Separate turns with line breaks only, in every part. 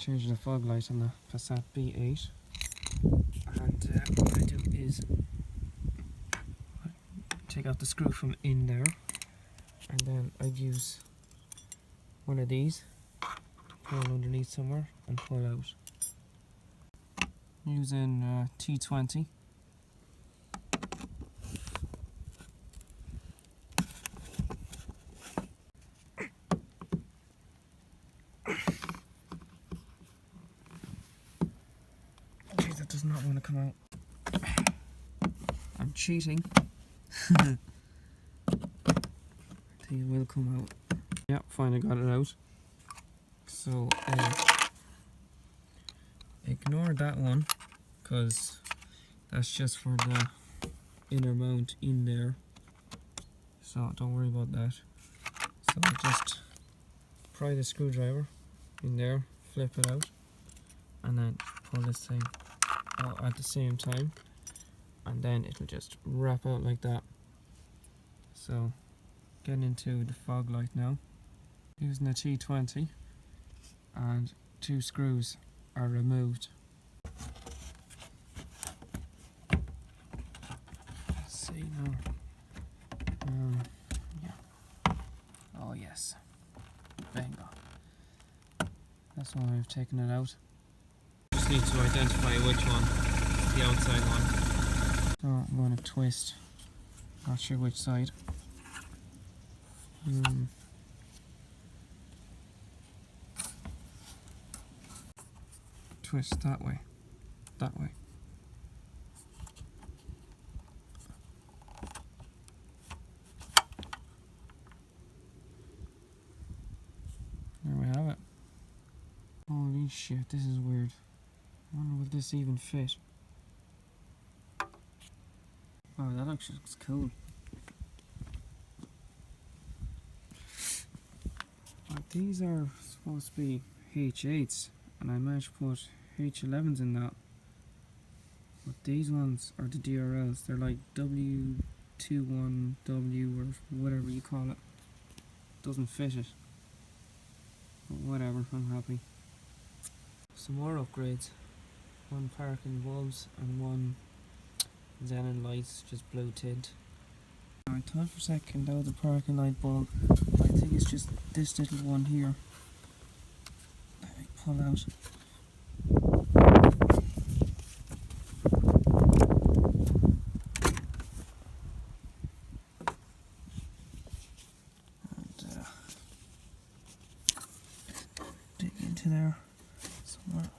changing the fog light on the Passat B8, and what I do is take out the screw from in there, and then I'd use one of these to pull underneath somewhere and pull out. Using T20. Geez, that does not want to come out. I'm cheating. I think it will come out. Yeah, finally got it out. So ignore that one, because that's just for the inner mount in there, so don't worry about that. So I just pry the screwdriver in there, flip it out, and then pull this thing out at the same time, and then it'll just wrap out like that. So getting into the fog light now, using a T20, and 2 screws are removed. Let's see now. Yeah. Oh yes. Bingo. That's why I've taken it out. Just need to identify which one, the outside one. So I'm going to twist. Not sure which side. Twist that way. That way. There we have it. Holy shit, this is weird. I wonder will this even fit. Oh, that actually looks cool. These are supposed to be H8s, and I managed to put H11s in that. But these ones are the DRLs. They're like W21W or whatever you call it. Doesn't fit it. But whatever, I'm happy. Some more upgrades. 1 parking bulbs and 1 xenon lights, just blue tint. I thought for a second that was a parking light bulb. I think it's just this little one here. Let me pull out. And dig into there somewhere.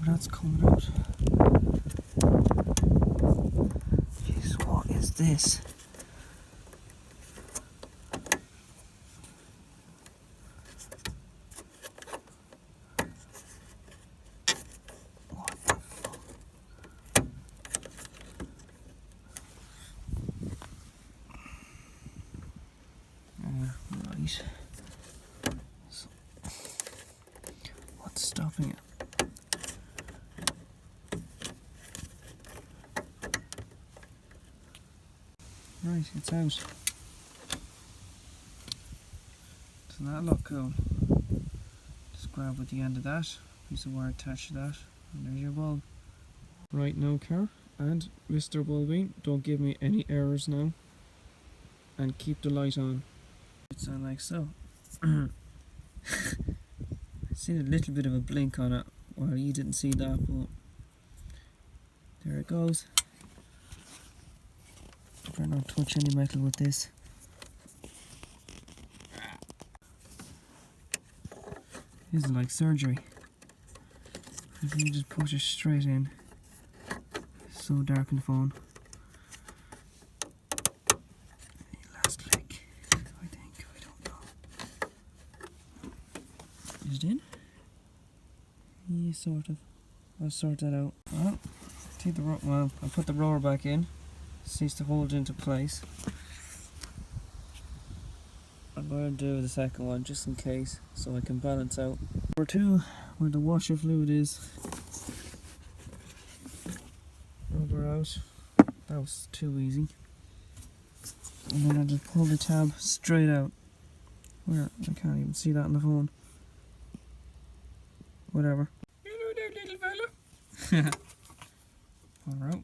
That's coming out. Jeez, what is this? What the fuck? Right. So, what's stopping it? Right, it's out. Doesn't that look cool? Just grab at the end of that, piece of wire attached to that, and there's your bulb. Right now, car, and Mr. Bulby, don't give me any errors now, and keep the light on. It sounds like so. I seen a little bit of a blink on it. Well, you didn't see that, but there it goes. Better not touch any metal with this. This is like surgery. You can just push it straight in. It's so dark in the phone. Last click, I think. I don't know. Is it in? Yeah, sort of. I'll sort that out. Well, I'll put the roller back in. Needs to hold into place. I'm going to do the second one just in case, so I can balance out Number 2, where the washer fluid is. Rubber out. That was too easy. And then I just pull the tab straight out. Where? I can't even see that on the phone. Whatever. Hello there, little fella. Pull her out.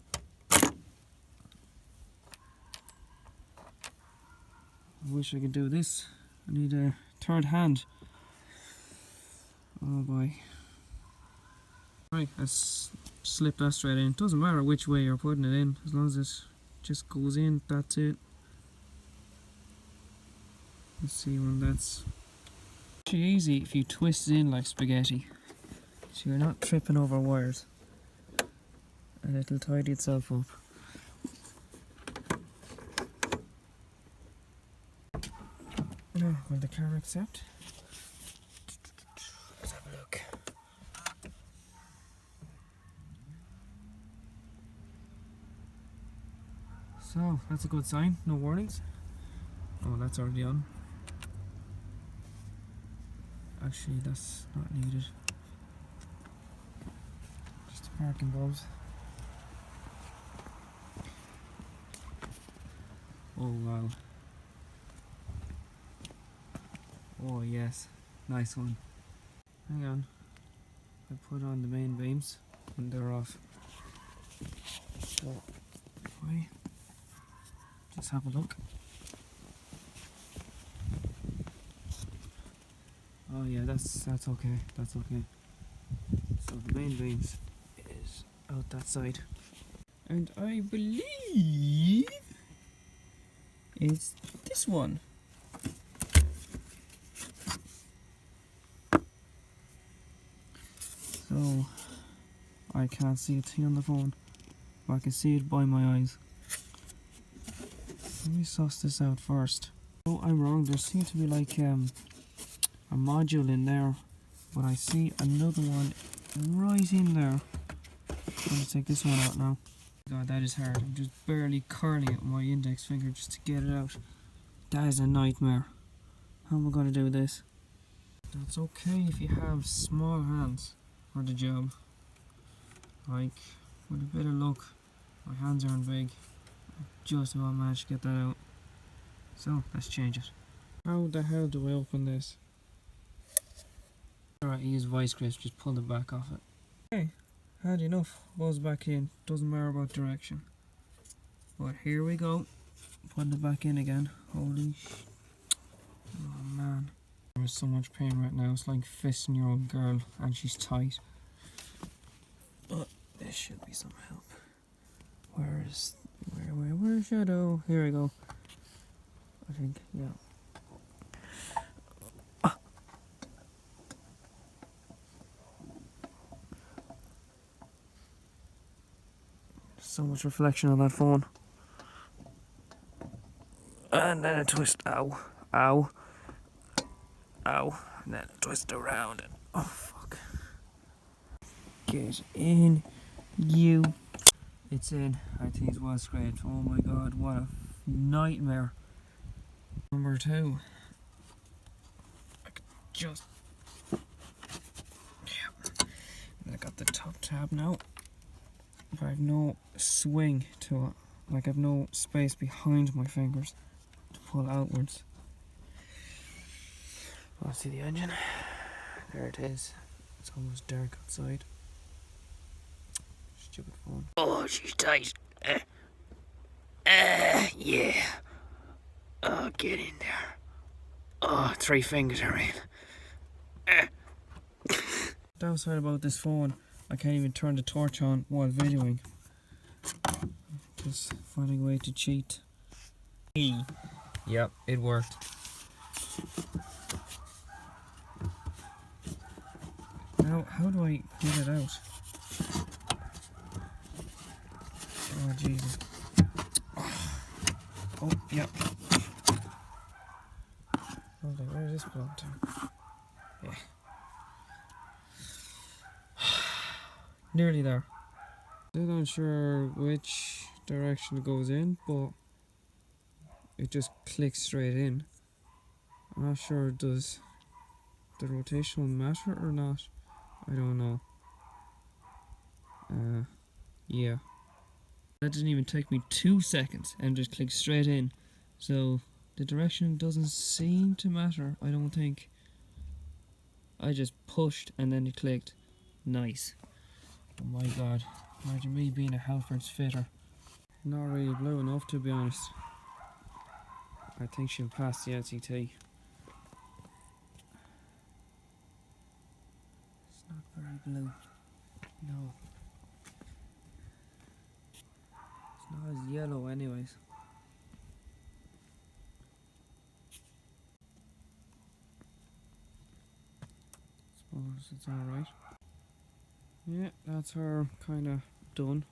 I wish I could do this. I need a third hand. Oh boy. Right, let's slip that straight in. Doesn't matter which way you're putting it in, as long as it just goes in, that's it. Let's see when that's actually easy if you twist it in like spaghetti. So you're not tripping over wires. And it'll tidy itself up. Now, will the car accept? Let's have a look. So, that's a good sign. No warnings. Oh, that's already on. Actually, that's not needed. Just the parking bulbs. Oh, wow. Oh, yes. Nice one. Hang on. I put on the main beams and they're off. So, wait. Just have a look. Oh yeah, that's okay. That's okay. So the main beams is out that side, and I believe it's this one. So I can't see a thing on the phone, but I can see it by my eyes. Let me suss this out first. Oh, I'm wrong. There seems to be like a module in there, but I see another one right in there. I'm going to take this one out now. God, that is hard. I'm just barely curling it with my index finger just to get it out. That is a nightmare. How am I going to do this? That's okay if you have small hands for the job. Like, with a bit of luck, my hands aren't big. I just about managed to get that out. So, let's change it. How the hell do I open this? Alright, use vice grips, just pull the back off it. Okay, handy enough. Buzz back in, doesn't matter about direction. But here we go. Putting it back in again. Holy sh... Oh man. There's so much pain right now, it's like fisting your old girl and she's tight. But there should be some help. Where is Shadow? Here we go. I think, yeah. So much reflection on that phone. And then a twist. Ow. Ow. Ow. And then a twist around and oh fuck. Get in, you. It's in. I think it's well scraped. Oh my god, what a nightmare. Number 2. I could just... Yeah. I got the top tab now. But I have no swing to it. Like I have no space behind my fingers to pull outwards. Want to see the engine? There it is. It's almost dark outside. Stupid phone. Oh, she's tight. Yeah. Oh, get in there. Oh, 3 fingers are in. Downside about this phone, I can't even turn the torch on while videoing. Just finding a way to cheat. Yep, it worked. Now, how do I get it out? Oh, Jesus. Oh, yep. Hold on, where is this belong to? Yeah. Nearly there. Still not sure which direction it goes in, but it just clicks straight in. I'm not sure it does the rotation will matter or not, I don't know. Yeah. That didn't even take me 2 seconds and just clicked straight in. So the direction doesn't seem to matter, I don't think. I just pushed and then it clicked. Nice. Oh my god. Imagine me being a Halfords fitter. Not really blue enough, to be honest. I think she'll pass the LCT. It's not very blue. No. It's not as yellow anyways. Suppose it's alright. Yeah, that's her kind of done.